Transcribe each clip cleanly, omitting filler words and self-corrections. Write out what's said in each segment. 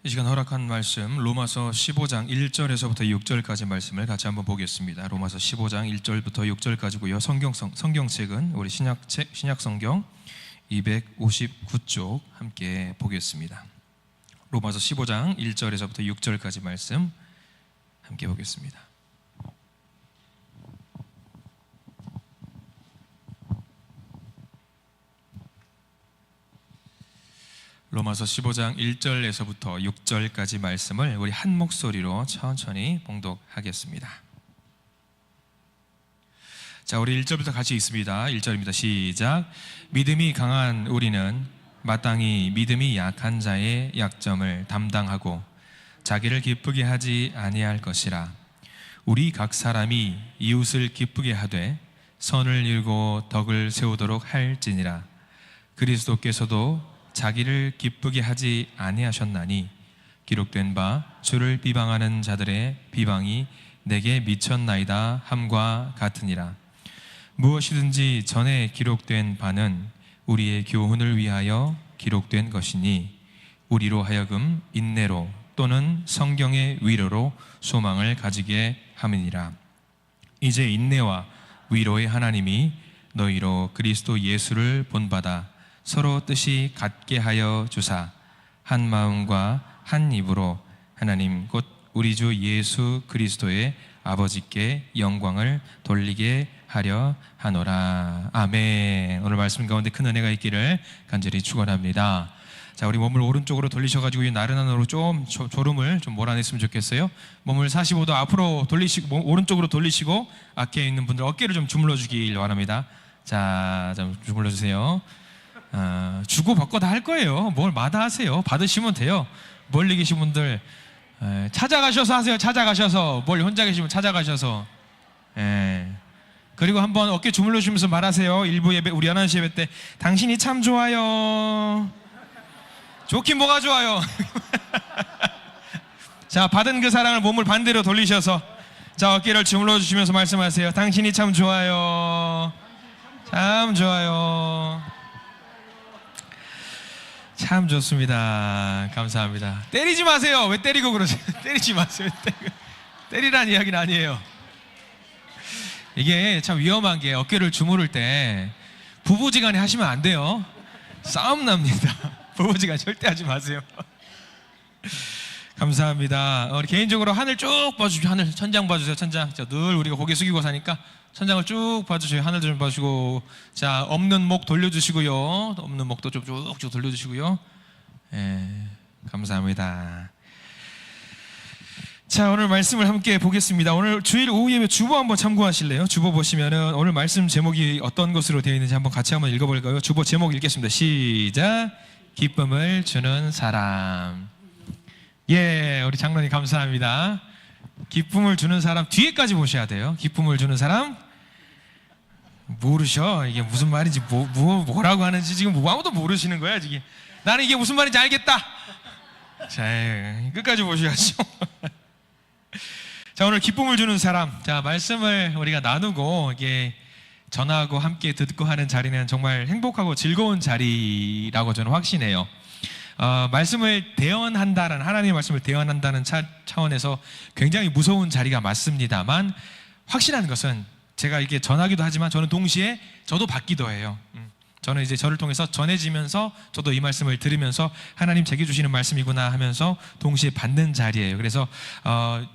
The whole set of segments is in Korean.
이 시간 허락한 말씀 로마서 15장 1절에서부터 6절까지 말씀을 같이 한번 보겠습니다. 로마서 15장 1절부터 6절까지고요. 성경책은 우리 신약성경 259쪽 함께 보겠습니다. 로마서 15장 1절에서부터 6절까지 말씀 함께 보겠습니다. 로마서 15장 1절에서부터 6절까지 말씀을 우리 한 목소리로 천천히 봉독하겠습니다. 자, 우리 1절부터 같이 읽습니다. 1절입니다. 시작. 믿음이 강한 우리는 마땅히 믿음이 약한 자의 약점을 담당하고 자기를 기쁘게 하지 아니할 것이라. 우리 각 사람이 이웃을 기쁘게 하되 선을 이루고 덕을 세우도록 할지니라. 그리스도께서도 자기를 기쁘게 하지 아니하셨나니 기록된 바 주를 비방하는 자들의 비방이 내게 미쳤나이다 함과 같으니라. 무엇이든지 전에 기록된 바는 우리의 교훈을 위하여 기록된 것이니 우리로 하여금 인내로 또는 성경의 위로로 소망을 가지게 함이니라. 이제 인내와 위로의 하나님이 너희로 그리스도 예수를 본받아 서로 뜻이 같게 하여 주사 한 마음과 한 입으로 하나님 곧 우리 주 예수 그리스도의 아버지께 영광을 돌리게 하려 하노라. 아멘. 오늘 말씀 가운데 큰 은혜가 있기를 간절히 축원합니다. 자, 우리 몸을 오른쪽으로 돌리셔가지고 이 나른한 으로 좀 졸음을 좀 몰아냈으면 좋겠어요. 몸을 45도 앞으로 돌리시고 오른쪽으로 돌리시고 앞에 있는 분들 어깨를 좀 주물러 주길 바랍니다. 자, 좀 주물러 주세요. 주고 받고 다 할 거예요. 뭘 마다하세요. 받으시면 돼요. 멀리 계신 분들 찾아가셔서 하세요. 찾아가셔서. 뭘 혼자 계시면 찾아가셔서. 그리고 한번 어깨 주물러 주면서 말하세요. 일부 예배, 우리 11시 예배 때 당신이 참 좋아요. 좋긴 뭐가 좋아요. 자, 받은 그 사랑을 몸을 반대로 돌리셔서 자, 어깨를 주물러 주시면서 말씀하세요. 당신이 참 좋아요. 참 좋아요. 참 좋습니다. 감사합니다. 때리지 마세요. 왜 때리고 그러세요? 때리지 마세요. 때리란 이야기는 아니에요. 이게 참 위험한 게 어깨를 주무를 때 부부지간에 하시면 안 돼요. 싸움 납니다. 부부지간 절대 하지 마세요. 감사합니다. 우리 개인적으로 하늘 쭉 봐주십시오. 하늘 천장 봐주세요. 천장. 늘 우리가 고개 숙이고 사니까 천장을 쭉 봐주세요. 하늘 좀 봐주시고, 자, 없는 목 돌려주시고요. 없는 목도 좀 쭉쭉 돌려주시고요. 감사합니다. 자, 오늘 말씀을 함께 보겠습니다. 오늘 주일 오후 예배 주보 한번 참고하실래요? 주보 보시면은 오늘 말씀 제목이 어떤 것으로 되어 있는지 같이 한번 읽어볼까요? 주보 제목 읽겠습니다. 시작. 기쁨을 주는 사람. 예, 우리 장로님 감사합니다. 기쁨을 주는 사람 뒤에까지 보셔야 돼요. 기쁨을 주는 사람 모르셔. 이게 무슨 말인지 뭐라고 하는지 지금 아무도 모르시는 거야 지금. 나는 이게 무슨 말인지 알겠다. 자, 끝까지 보셔야죠. 자, 오늘 기쁨을 주는 사람. 자, 말씀을 우리가 나누고 이게 전하고 함께 듣고 하는 자리는 정말 행복하고 즐거운 자리라고 저는 확신해요. 말씀을 대언한다는, 하나님의 말씀을 대언한다는 차원에서 굉장히 무서운 자리가 맞습니다만, 확실한 것은 제가 이렇게 전하기도 하지만 저는 동시에 저도 받기도 해요. 저는 이제 저를 통해서 전해지면서 저도 이 말씀을 들으면서 하나님 제게 주시는 말씀이구나 하면서 동시에 받는 자리예요. 그래서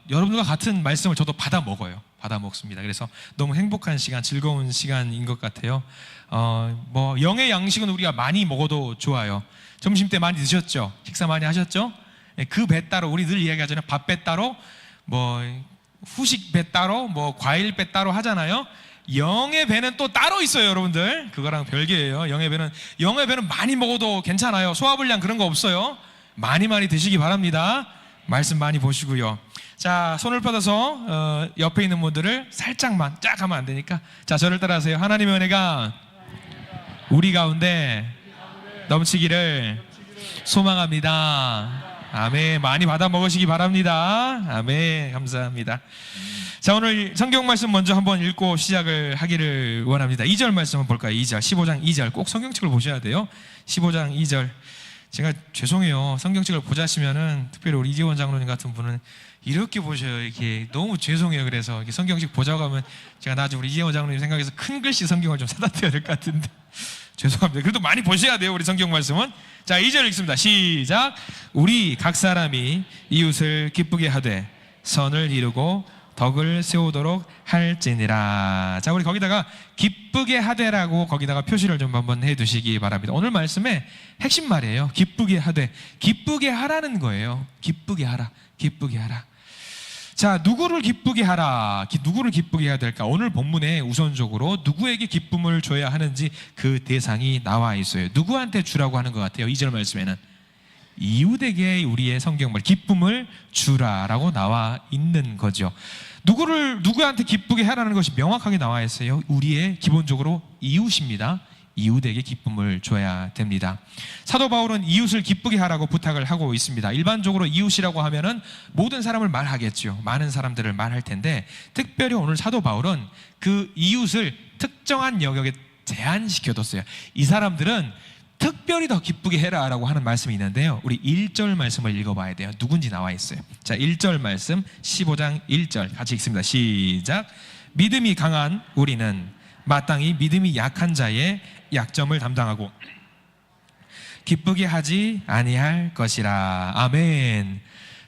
여러분과 같은 말씀을 저도 받아 먹어요. 받아 먹습니다. 그래서 너무 행복한 시간, 즐거운 시간인 것 같아요. 영의 양식은 우리가 많이 먹어도 좋아요. 점심 때 많이 드셨죠? 식사 많이 하셨죠? 그 배 따로, 우리 늘 이야기하잖아요. 밥 배 따로, 후식 배 따로, 과일 배 따로 하잖아요. 영의 배는 또 따로 있어요, 여러분들. 그거랑 별개예요. 영의 배는 많이 먹어도 괜찮아요. 소화불량 그런 거 없어요. 많이 드시기 바랍니다. 말씀 많이 보시고요. 자, 손을 뻗어서 옆에 있는 분들을 살짝만, 쫙 하면 안 되니까. 자, 저를 따라하세요. 하나님의 은혜가 우리 가운데 넘치기를 소망합니다. 아멘. 많이 받아 먹으시기 바랍니다. 아멘. 감사합니다. 자, 오늘 성경 말씀 먼저 한번 읽고 시작을 하기를 원합니다. 2절 말씀 한번 볼까요? 2절, 15장 2절. 꼭 성경책을 보셔야 돼요. 15장 2절. 제가 죄송해요. 성경책을 보자시면은 특별히 우리 이재원 장로님 같은 분은 이렇게 보셔요. 이렇게 너무 죄송해요. 그래서 이렇게 성경책 보자고 하면 제가 나중에 우리 이재원 장로님 생각해서 큰 글씨 성경을 좀 사다 드려야 될 것 같은데 죄송합니다. 그래도 많이 보셔야 돼요. 우리 성경 말씀은. 자, 2절 읽습니다. 시작. 우리 각 사람이 이웃을 기쁘게 하되 선을 이루고 덕을 세우도록 할지니라. 자, 우리 거기다가 기쁘게 하되라고 거기다가 표시를 좀 한번 해두시기 바랍니다. 오늘 말씀의 핵심 말이에요. 기쁘게 하되. 기쁘게 하라는 거예요. 기쁘게 하라. 기쁘게 하라. 자, 누구를 기쁘게 하라. 누구를 기쁘게 해야 될까? 오늘 본문에 우선적으로 누구에게 기쁨을 줘야 하는지 그 대상이 나와 있어요. 누구한테 주라고 하는 것 같아요? 2절 말씀에는 이웃에게 우리의 성경말 기쁨을 주라라고 나와 있는 거죠. 누구한테 기쁘게 하라는 것이 명확하게 나와 있어요. 우리의 기본적으로 이웃입니다. 이웃에게 기쁨을 줘야 됩니다. 사도 바울은 이웃을 기쁘게 하라고 부탁을 하고 있습니다. 일반적으로 이웃이라고 하면은 모든 사람을 말하겠죠. 많은 사람들을 말할 텐데 특별히 오늘 사도 바울은 그 이웃을 특정한 영역에 제한시켜뒀어요. 이 사람들은 특별히 더 기쁘게 해라 라고 하는 말씀이 있는데요, 우리 1절 말씀을 읽어봐야 돼요. 누군지 나와 있어요. 자, 1절 말씀 15장 1절 같이 읽습니다. 시작. 믿음이 강한 우리는 마땅히 믿음이 약한 자의 약점을 담당하고 기쁘게 하지 아니할 것이라. 아멘.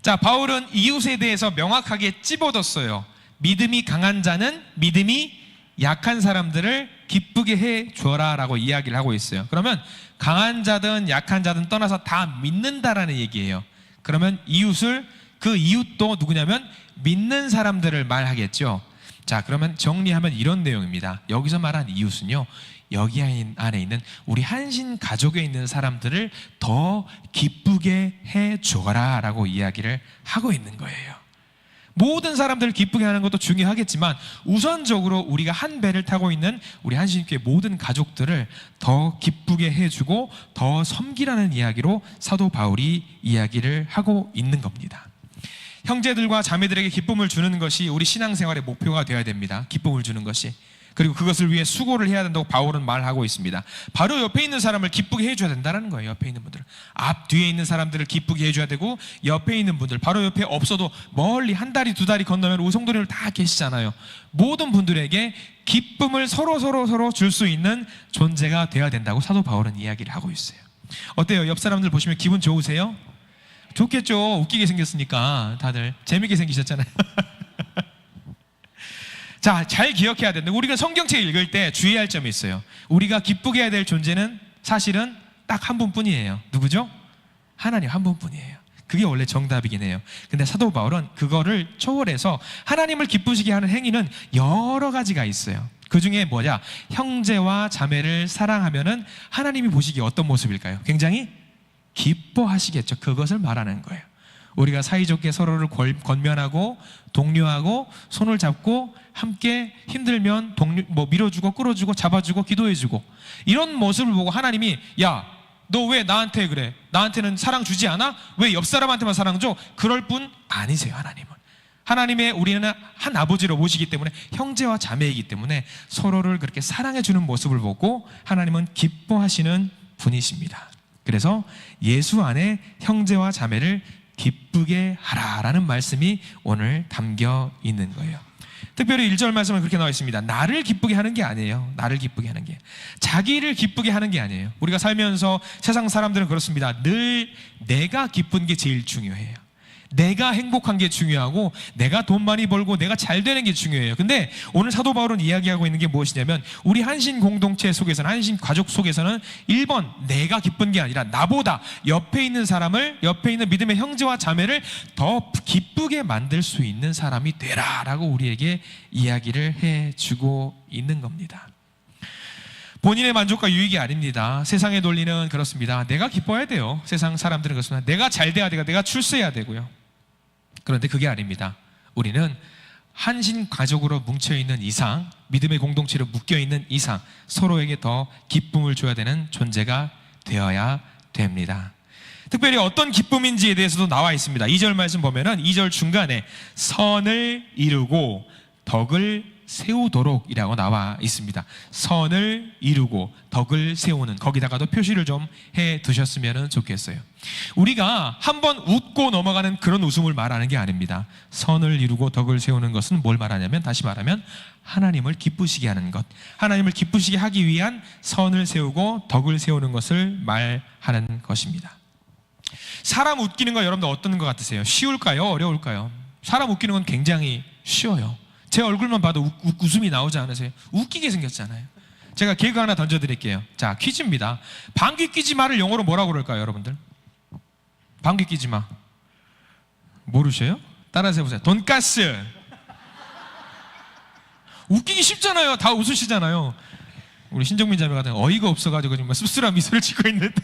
자, 바울은 이웃에 대해서 명확하게 찝어뒀어요. 믿음이 강한 자는 믿음이 약한 사람들을 기쁘게 해 줘라 라고 이야기를 하고 있어요. 그러면 강한 자든 약한 자든 떠나서 다 믿는다라는 얘기예요. 그러면 이웃을, 그 이웃도 누구냐면 믿는 사람들을 말하겠죠. 자, 그러면 정리하면 이런 내용입니다. 여기서 말한 이웃은요, 여기 안에 있는 우리 한신 가족에 있는 사람들을 더 기쁘게 해 줘라 라고 이야기를 하고 있는 거예요. 모든 사람들을 기쁘게 하는 것도 중요하겠지만 우선적으로 우리가 한 배를 타고 있는 우리 한신교회 모든 가족들을 더 기쁘게 해주고 더 섬기라는 이야기로 사도 바울이 이야기를 하고 있는 겁니다. 형제들과 자매들에게 기쁨을 주는 것이 우리 신앙생활의 목표가 되어야 됩니다. 기쁨을 주는 것이. 그리고 그것을 위해 수고를 해야 된다고 바울은 말하고 있습니다. 바로 옆에 있는 사람을 기쁘게 해줘야 된다는 거예요. 옆에 있는 분들, 앞 뒤에 있는 사람들을 기쁘게 해줘야 되고, 옆에 있는 분들, 바로 옆에 없어도 멀리 한 다리 두 다리 건너면 우성도리를 다 계시잖아요. 모든 분들에게 기쁨을 서로 줄 수 있는 존재가 되어야 된다고 사도 바울은 이야기를 하고 있어요. 어때요? 옆 사람들 보시면 기분 좋으세요? 좋겠죠. 웃기게 생겼으니까. 다들 재밌게 생기셨잖아요. 자, 잘 기억해야 되는데 우리가 성경책 읽을 때 주의할 점이 있어요. 우리가 기쁘게 해야 될 존재는 사실은 딱 한 분뿐이에요. 누구죠? 하나님 한 분뿐이에요. 그게 원래 정답이긴 해요. 근데 사도 바울은 그거를 초월해서 하나님을 기쁘시게 하는 행위는 여러 가지가 있어요. 그 중에 뭐냐? 형제와 자매를 사랑하면은 하나님이 보시기에 어떤 모습일까요? 굉장히 기뻐하시겠죠. 그것을 말하는 거예요. 우리가 사이좋게 서로를 권면하고 독려하고 손을 잡고 함께 힘들면 밀어주고 끌어주고 잡아주고 기도해주고, 이런 모습을 보고 하나님이 야, 너 왜 나한테 그래? 나한테는 사랑 주지 않아? 왜 옆 사람한테만 사랑 줘? 그럴 분 아니세요. 하나님의 우리는 한 아버지로 모시기 때문에 형제와 자매이기 때문에 서로를 그렇게 사랑해주는 모습을 보고 하나님은 기뻐하시는 분이십니다. 그래서 예수 안에 형제와 자매를 기쁘게 하라라는 말씀이 오늘 담겨 있는 거예요. 특별히 1절 말씀은 그렇게 나와 있습니다. 나를 기쁘게 하는 게 아니에요. 나를 기쁘게 하는 게, 자기를 기쁘게 하는 게 아니에요. 우리가 살면서 세상 사람들은 그렇습니다. 늘 내가 기쁜 게 제일 중요해요. 내가 행복한 게 중요하고 내가 돈 많이 벌고 내가 잘 되는 게 중요해요. 근데 오늘 사도 바울은 이야기하고 있는 게 무엇이냐면 우리 한신 공동체 속에서는, 한신 가족 속에서는 1번 내가 기쁜 게 아니라 나보다 옆에 있는 사람을, 옆에 있는 믿음의 형제와 자매를 더 기쁘게 만들 수 있는 사람이 되라 라고 우리에게 이야기를 해주고 있는 겁니다. 본인의 만족과 유익이 아닙니다. 세상의 논리는 그렇습니다. 내가 기뻐야 돼요. 세상 사람들은 그렇습니다. 내가 잘 돼야 되고 내가 출세해야 되고요. 그런데 그게 아닙니다. 우리는 한신 가족으로 뭉쳐있는 이상, 믿음의 공동체로 묶여있는 이상 서로에게 더 기쁨을 줘야 되는 존재가 되어야 됩니다. 특별히 어떤 기쁨인지에 대해서도 나와 있습니다. 2절 말씀 보면은 2절 중간에 선을 이루고 덕을 세우도록이라고 나와 있습니다. 선을 이루고 덕을 세우는, 거기다가도 표시를 좀 해 두셨으면 좋겠어요. 우리가 한번 웃고 넘어가는 그런 웃음을 말하는 게 아닙니다. 선을 이루고 덕을 세우는 것은 뭘 말하냐면, 다시 말하면 하나님을 기쁘시게 하는 것, 하나님을 기쁘시게 하기 위한 선을 세우고 덕을 세우는 것을 말하는 것입니다. 사람 웃기는 거 여러분들 어떤 것 같으세요? 쉬울까요? 어려울까요? 사람 웃기는 건 굉장히 쉬워요. 제 얼굴만 봐도 웃음이 나오지 않으세요? 웃기게 생겼잖아요. 제가 개그 하나 던져드릴게요. 자, 퀴즈입니다. 방귀 뀌지 마를 영어로 뭐라고 그럴까요, 여러분들? 방귀 뀌지 마. 모르셔요? 따라서 해보세요. 돈가스. 웃기기 쉽잖아요. 다 웃으시잖아요. 우리 신정민 자매 같은 어이가 없어가지고 정말 씁쓸한 미소를 짓고 있는데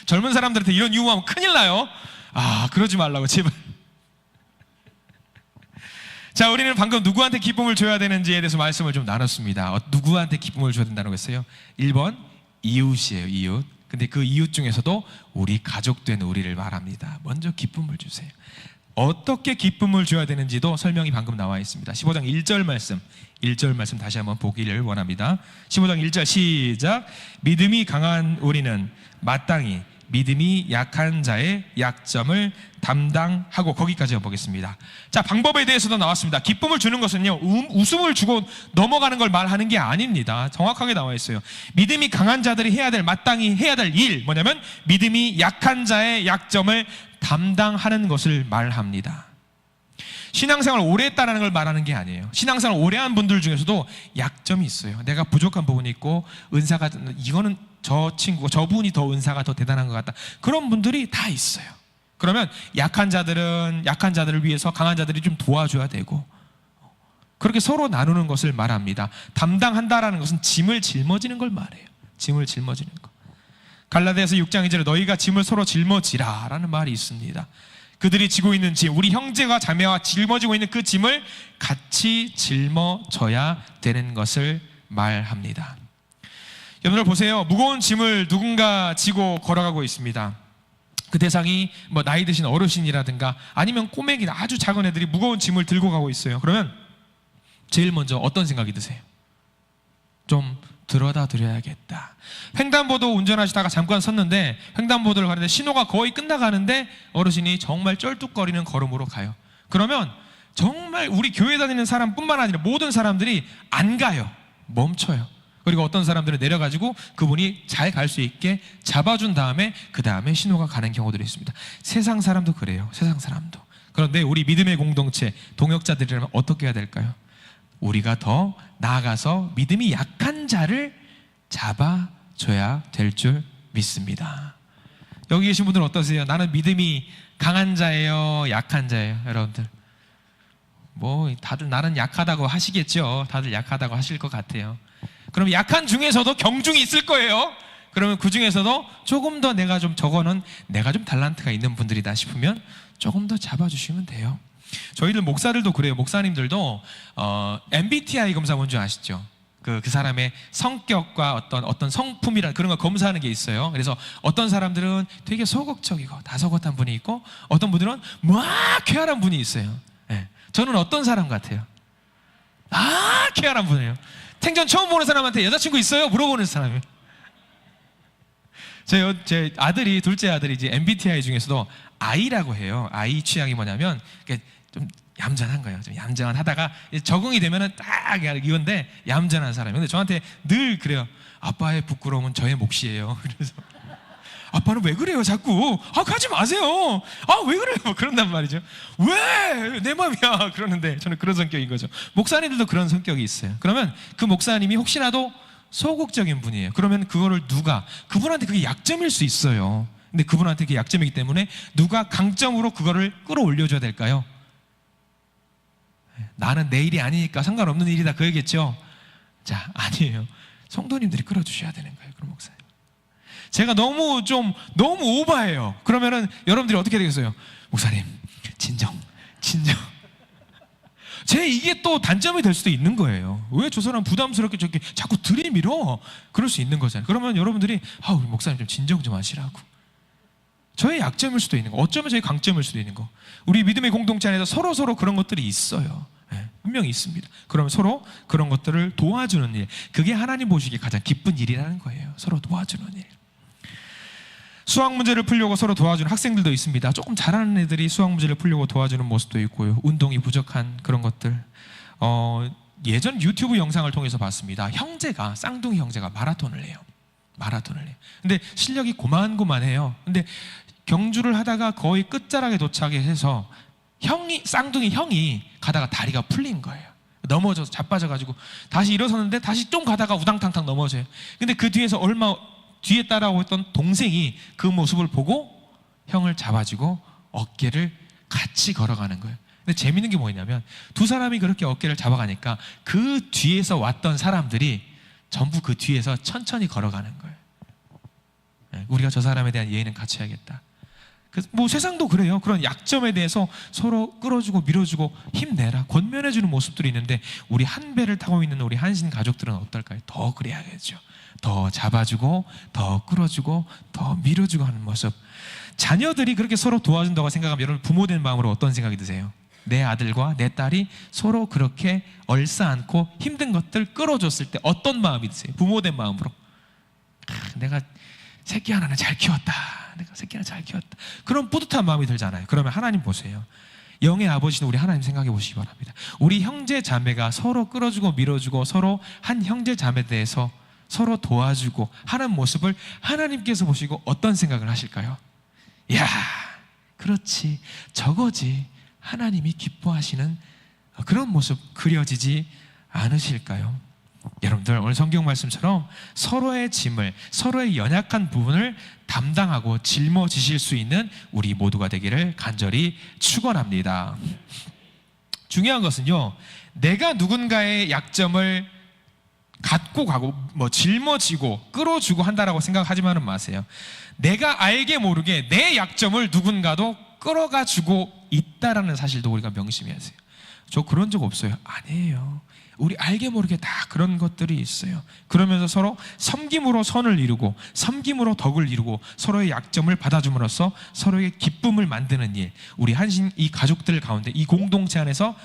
젊은 사람들한테 이런 유머하면 큰일 나요. 아, 그러지 말라고 제발. 자, 우리는 방금 누구한테 기쁨을 줘야 되는지에 대해서 말씀을 좀 나눴습니다. 누구한테 기쁨을 줘야 된다고 했어요? 1번 이웃이에요. 이웃. 근데 그 이웃 중에서도 우리 가족 된 우리를 말합니다. 먼저 기쁨을 주세요. 어떻게 기쁨을 줘야 되는지도 설명이 방금 나와 있습니다. 15장 1절 말씀, 1절 말씀 다시 한번 보기를 원합니다. 15장 1절 시작. 믿음이 강한 우리는 마땅히 믿음이 약한 자의 약점을 담당하고, 거기까지 보겠습니다. 자, 방법에 대해서도 나왔습니다. 기쁨을 주는 것은요, 웃음을 주고 넘어가는 걸 말하는 게 아닙니다. 정확하게 나와 있어요. 믿음이 강한 자들이 해야 될, 마땅히 해야 될 일, 뭐냐면 믿음이 약한 자의 약점을 담당하는 것을 말합니다. 신앙생활 오래 했다는 걸 말하는 게 아니에요. 신앙생활 오래 한 분들 중에서도 약점이 있어요. 내가 부족한 부분이 있고, 은사가, 이거는 저 친구가, 저분이 더 은사가 더 대단한 것 같다, 그런 분들이 다 있어요. 그러면 약한 자들을 위해서 강한 자들이 좀 도와줘야 되고, 그렇게 서로 나누는 것을 말합니다. 담당한다라는 것은 짐을 짊어지는 걸 말해요. 짐을 짊어지는 거. 갈라디아서 6장 2절에 너희가 짐을 서로 짊어지라 라는 말이 있습니다. 그들이 지고 있는 짐, 우리 형제가 자매와 짊어지고 있는 그 짐을 같이 짊어져야 되는 것을 말합니다. 여러분들 보세요. 무거운 짐을 누군가 지고 걸어가고 있습니다. 그 대상이 뭐 나이 드신 어르신이라든가 아니면 꼬맹이나 아주 작은 애들이 무거운 짐을 들고 가고 있어요. 그러면 제일 먼저 어떤 생각이 드세요? 좀 들어다 드려야겠다. 횡단보도 운전하시다가 잠깐 섰는데, 횡단보도를 가는데 신호가 거의 끝나가는데 어르신이 정말 쩔뚝거리는 걸음으로 가요. 그러면 정말 우리 교회 다니는 사람뿐만 아니라 모든 사람들이 안 가요. 멈춰요. 그리고 어떤 사람들은 내려가지고 그분이 잘 갈 수 있게 잡아준 다음에 그 다음에 신호가 가는 경우들이 있습니다. 세상 사람도 그래요. 세상 사람도. 그런데 우리 믿음의 공동체 동역자들이라면 어떻게 해야 될까요? 우리가 더 나아가서 믿음이 약한 자를 잡아줘야 될 줄 믿습니다. 여기 계신 분들은 어떠세요? 나는 믿음이 강한 자예요, 약한 자예요? 여러분들 뭐 다들 나는 약하다고 하시겠죠. 다들 약하다고 하실 것 같아요. 그럼 약한 중에서도 경중이 있을 거예요. 그러면 그 중에서도 조금 더 내가 좀 달란트가 있는 분들이다 싶으면 조금 더 잡아주시면 돼요. 저희들 목사들도 그래요. 목사님들도 MBTI 검사 뭔지 아시죠? 그 사람의 성격과 어떤 성품이라 그런 걸 검사하는 게 있어요. 그래서 어떤 사람들은 되게 소극적이고 다소곳한 분이 있고, 어떤 분들은 막 쾌활한 분이 있어요. 네. 저는 어떤 사람 같아요? 쾌활한 분이에요. 생전 처음 보는 사람한테 여자친구 있어요? 물어보는 사람이에요. 제 아들이, 둘째 아들이 이제 MBTI 중에서도 I라고 해요. I 취향이 뭐냐면 좀 얌전한 거예요. 좀 얌전하다가 적응이 되면은 딱 이건데 얌전한 사람이에요. 근데 저한테 늘 그래요. 아빠의 부끄러움은 저의 몫이에요. 그래서 아빠는 왜 그래요 자꾸? 가지 마세요. 왜 그래요? 뭐 그런단 말이죠. 왜? 내 맘이야. 그러는데 저는 그런 성격인 거죠. 목사님들도 그런 성격이 있어요. 그러면 그 목사님이 혹시라도 소극적인 분이에요. 그러면 그분한테 그게 약점일 수 있어요. 근데 그분한테 그게 약점이기 때문에 누가 강점으로 그거를 끌어올려줘야 될까요? 나는 내 일이 아니니까 상관없는 일이다, 그 얘기겠죠? 자, 아니에요. 성도님들이 끌어주셔야 되는 거예요. 그럼 목사님, 제가 너무 오버해요. 그러면은 여러분들이 어떻게 되겠어요? 목사님, 진정. 이게 또 단점이 될 수도 있는 거예요. 왜 저 사람 부담스럽게 저렇게 자꾸 들이밀어? 그럴 수 있는 거잖아요. 그러면 여러분들이 우리 목사님 좀 진정 좀 하시라고. 저의 약점일 수도 있는 거, 어쩌면 저의 강점일 수도 있는 거. 우리 믿음의 공동체 안에서 서로 그런 것들이 있어요. 네. 분명히 있습니다. 그러면 서로 그런 것들을 도와주는 일, 그게 하나님 보시기에 가장 기쁜 일이라는 거예요. 서로 도와주는 일. 수학 문제를 풀려고 서로 도와주는 학생들도 있습니다. 조금 잘하는 애들이 수학 문제를 풀려고 도와주는 모습도 있고요. 운동이 부족한 그런 것들. 예전 유튜브 영상을 통해서 봤습니다. 쌍둥이 형제가 마라톤을 해요. 근데 실력이 고만고만해요. 근데 경주를 하다가 거의 끝자락에 도착해서 쌍둥이 형이 가다가 다리가 풀린 거예요. 넘어져서 자빠져가지고 다시 일어섰는데 다시 좀 가다가 우당탕탕 넘어져요. 근데 그 뒤에서 얼마 뒤에 따라오고 있던 동생이 그 모습을 보고 형을 잡아주고 어깨를 같이 걸어가는 거예요. 근데 재밌는 게 뭐냐면 두 사람이 그렇게 어깨를 잡아가니까 그 뒤에서 왔던 사람들이 전부 그 뒤에서 천천히 걸어가는 거예요. 우리가 저 사람에 대한 예의는 같이 해야겠다. 뭐 세상도 그래요. 그런 약점에 대해서 서로 끌어주고 밀어주고 힘내라, 권면해주는 모습들이 있는데 우리 한 배를 타고 있는 우리 한신 가족들은 어떨까요? 더 그래야겠죠. 더 잡아주고 더 끌어주고 더 밀어주고 하는 모습. 자녀들이 그렇게 서로 도와준다고 생각하면 여러분 부모 된 마음으로 어떤 생각이 드세요? 내 아들과 내 딸이 서로 그렇게 얼싸안고 힘든 것들 끌어줬을 때 어떤 마음이 드세요? 부모 된 마음으로 내가 새끼 하나는 잘 키웠다, 그런 뿌듯한 마음이 들잖아요. 그러면 하나님 보세요. 영의 아버지는 우리 하나님 생각해 보시기 바랍니다. 우리 형제 자매가 서로 끌어주고 밀어주고 서로 한 형제 자매에 대해서 서로 도와주고 하는 모습을 하나님께서 보시고 어떤 생각을 하실까요? 야, 그렇지, 저거지. 하나님이 기뻐하시는 그런 모습 그려지지 않으실까요? 여러분들 오늘 성경 말씀처럼 서로의 짐을, 서로의 연약한 부분을 담당하고 짊어지실 수 있는 우리 모두가 되기를 간절히 축원합니다. 중요한 것은요, 내가 누군가의 약점을 갖고 가고 짊어지고 끌어주고 한다라고 생각하지만은 마세요. 내가 알게 모르게 내 약점을 누군가도 끌어가지고 있다라는 사실도 우리가 명심해야 돼요. 저 그런 적 없어요. 아니에요. 우리 알게 모르게 다 그런 것들이 있어요. 그러면서 서로 섬김으로 선을 이루고 섬김으로 덕을 이루고 서로의 약점을 받아줌으로써 서로의 기쁨을 만드는 일, 우리 한신 이 가족들 가운데 이 공동체 안에서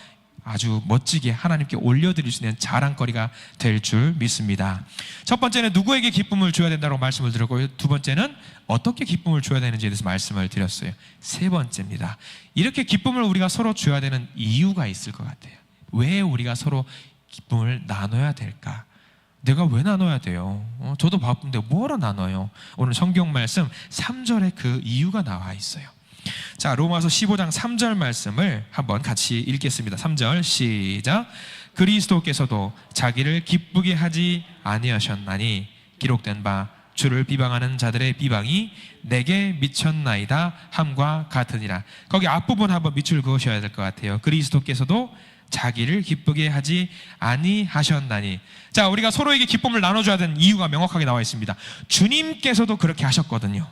아주 멋지게 하나님께 올려드릴 수 있는 자랑거리가 될 줄 믿습니다. 첫 번째는 누구에게 기쁨을 줘야 된다고 말씀을 드렸고요. 두 번째는 어떻게 기쁨을 줘야 되는지에 대해서 말씀을 드렸어요. 세 번째입니다. 이렇게 기쁨을 우리가 서로 줘야 되는 이유가 있을 것 같아요. 왜 우리가 서로 기쁨을 나눠야 될까? 내가 왜 나눠야 돼요? 저도 바쁜데 뭐하러 나눠요? 오늘 성경 말씀 3절에 그 이유가 나와 있어요. 자, 로마서 15장 3절 말씀을 한번 같이 읽겠습니다. 3절 시작. 그리스도께서도 자기를 기쁘게 하지 아니하셨나니 기록된 바 주를 비방하는 자들의 비방이 내게 미쳤나이다 함과 같으니라. 거기 앞부분 한번 밑줄 그으셔야 될 것 같아요. 그리스도께서도 자기를 기쁘게 하지 아니하셨나니. 자, 우리가 서로에게 기쁨을 나눠줘야 되는 이유가 명확하게 나와 있습니다. 주님께서도 그렇게 하셨거든요.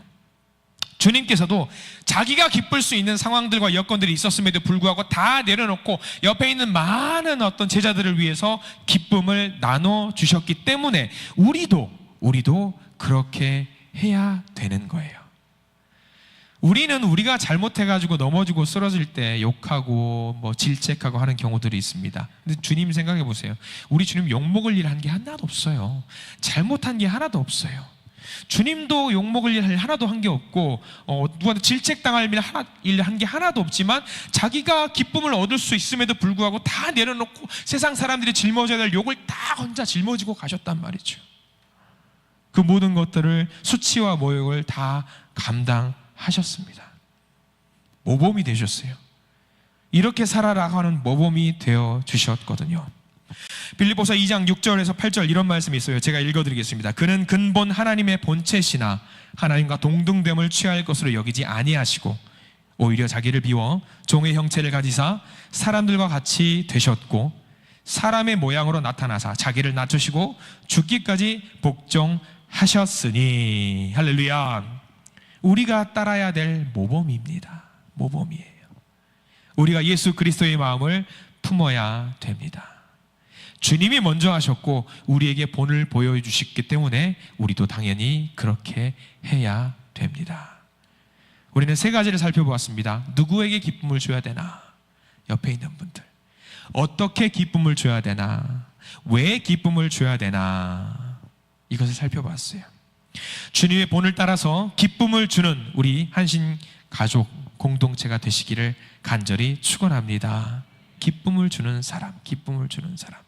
주님께서도 자기가 기쁠 수 있는 상황들과 여건들이 있었음에도 불구하고 다 내려놓고 옆에 있는 많은 어떤 제자들을 위해서 기쁨을 나눠주셨기 때문에 우리도 그렇게 해야 되는 거예요. 우리는 우리가 잘못해가지고 넘어지고 쓰러질 때 욕하고 질책하고 하는 경우들이 있습니다. 근데 주님 생각해 보세요. 우리 주님 욕먹을 일 한 게 하나도 없어요. 잘못한 게 하나도 없어요. 주님도 욕먹을 일 하나도 한 게 없고 누구한테 질책당할 일 한 게 하나도 없지만 자기가 기쁨을 얻을 수 있음에도 불구하고 다 내려놓고 세상 사람들이 짊어져야 될 욕을 다 혼자 짊어지고 가셨단 말이죠. 그 모든 것들을 수치와 모욕을 다 감당하셨습니다. 모범이 되셨어요. 이렇게 살아라 하는 모범이 되어 주셨거든요. 빌립보서 2장 6절에서 8절 이런 말씀이 있어요. 제가 읽어드리겠습니다. 그는 근본 하나님의 본체시나 하나님과 동등됨을 취할 것으로 여기지 아니하시고 오히려 자기를 비워 종의 형체를 가지사 사람들과 같이 되셨고 사람의 모양으로 나타나사 자기를 낮추시고 죽기까지 복종하셨으니. 할렐루야. 우리가 따라야 될 모범입니다. 모범이에요. 우리가 예수 그리스도의 마음을 품어야 됩니다. 주님이 먼저 하셨고 우리에게 본을 보여주셨기 때문에 우리도 당연히 그렇게 해야 됩니다. 우리는 세 가지를 살펴보았습니다. 누구에게 기쁨을 줘야 되나? 옆에 있는 분들. 어떻게 기쁨을 줘야 되나, 왜 기쁨을 줘야 되나, 이것을 살펴봤어요. 주님의 본을 따라서 기쁨을 주는 우리 한신 가족 공동체가 되시기를 간절히 축원합니다. 기쁨을 주는 사람, 기쁨을 주는 사람.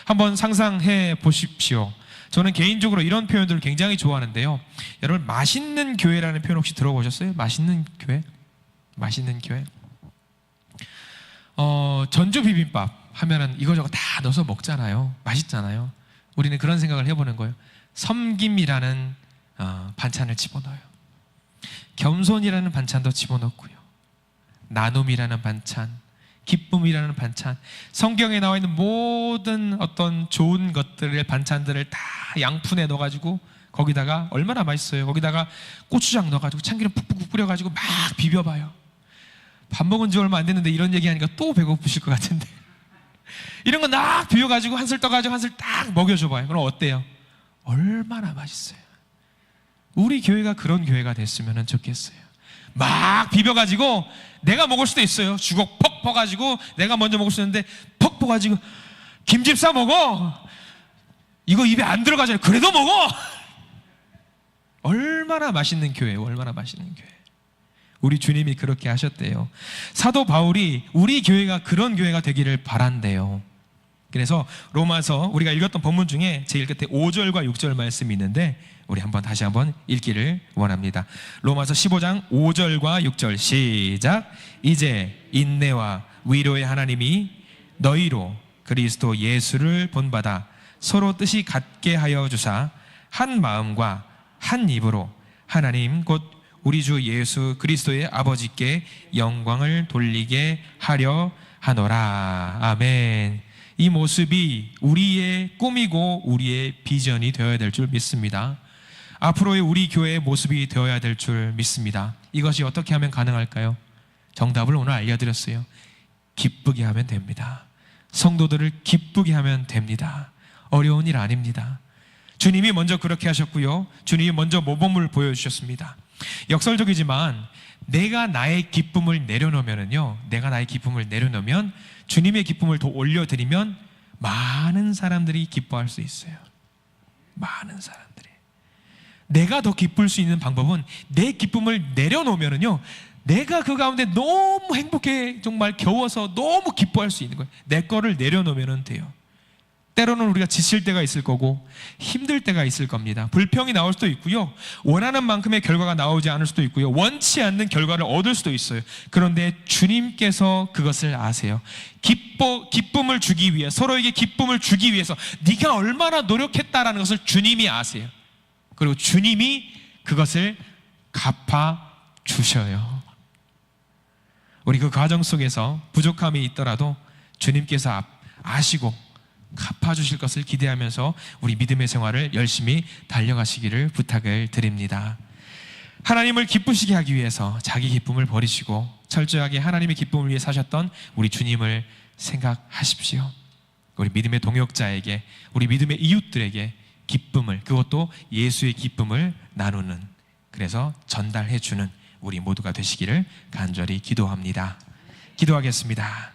한번 상상해 보십시오. 저는 개인적으로 이런 표현들을 굉장히 좋아하는데요. 여러분, 맛있는 교회라는 표현 혹시 들어보셨어요? 맛있는 교회? 맛있는 교회? 전주 비빔밥 하면은 이거저거 다 넣어서 먹잖아요. 맛있잖아요. 우리는 그런 생각을 해보는 거예요. 섬김이라는 반찬을 집어넣어요. 겸손이라는 반찬도 집어넣고요. 나눔이라는 반찬, 기쁨이라는 반찬, 성경에 나와 있는 모든 어떤 좋은 것들을, 반찬들을 다 양푼에 넣어가지고 거기다가 얼마나 맛있어요. 거기다가 고추장 넣어가지고 참기름 푹푹 뿌려가지고 막 비벼봐요. 밥 먹은 지 얼마 안 됐는데 이런 얘기하니까 또 배고프실 것 같은데 이런 거 막 비벼가지고 한술 떠가지고 한술 딱 먹여줘봐요. 그럼 어때요? 얼마나 맛있어요. 우리 교회가 그런 교회가 됐으면 좋겠어요. 막 비벼가지고 내가 먹을 수도 있어요. 주걱 퍽 퍼가지고 내가 먼저 먹을 수 있는데 퍽 퍼가지고 김집사 먹어, 이거 입에 안 들어가잖아요. 그래도 먹어. 얼마나 맛있는 교회예요. 얼마나 맛있는 교회. 우리 주님이 그렇게 하셨대요. 사도 바울이 우리 교회가 그런 교회가 되기를 바란대요. 그래서 로마서 우리가 읽었던 본문 중에 제일 끝에 5절과 6절 말씀이 있는데 우리 다시 한번 읽기를 원합니다. 로마서 15장 5절과 6절 시작. 이제 인내와 위로의 하나님이 너희로 그리스도 예수를 본받아 서로 뜻이 같게 하여 주사 한 마음과 한 입으로 하나님 곧 우리 주 예수 그리스도의 아버지께 영광을 돌리게 하려 하노라. 아멘. 이 모습이 우리의 꿈이고 우리의 비전이 되어야 될 줄 믿습니다. 앞으로의 우리 교회의 모습이 되어야 될 줄 믿습니다. 이것이 어떻게 하면 가능할까요? 정답을 오늘 알려드렸어요. 기쁘게 하면 됩니다. 성도들을 기쁘게 하면 됩니다. 어려운 일 아닙니다. 주님이 먼저 그렇게 하셨고요. 주님이 먼저 모범을 보여주셨습니다. 역설적이지만 내가 나의 기쁨을 내려놓으면요, 내가 나의 기쁨을 내려놓으면 주님의 기쁨을 더 올려드리면 많은 사람들이 기뻐할 수 있어요. 많은 사람들이. 내가 더 기쁠 수 있는 방법은 내 기쁨을 내려놓으면요, 내가 그 가운데 너무 행복해, 정말 겨워서 너무 기뻐할 수 있는 거예요. 내 거를 내려놓으면 돼요. 때로는 우리가 지칠 때가 있을 거고 힘들 때가 있을 겁니다. 불평이 나올 수도 있고요, 원하는 만큼의 결과가 나오지 않을 수도 있고요, 원치 않는 결과를 얻을 수도 있어요. 그런데 주님께서 그것을 아세요. 기쁨을 주기 위해, 서로에게 기쁨을 주기 위해서 네가 얼마나 노력했다라는 것을 주님이 아세요. 그리고 주님이 그것을 갚아주셔요. 우리 그 과정 속에서 부족함이 있더라도 주님께서 아시고 갚아주실 것을 기대하면서 우리 믿음의 생활을 열심히 달려가시기를 부탁을 드립니다. 하나님을 기쁘시게 하기 위해서 자기 기쁨을 버리시고 철저하게 하나님의 기쁨을 위해 사셨던 우리 주님을 생각하십시오. 우리 믿음의 동역자에게, 우리 믿음의 이웃들에게 기쁨을, 그것도 예수의 기쁨을 나누는, 그래서 전달해 주는 우리 모두가 되시기를 간절히 기도합니다. 기도하겠습니다.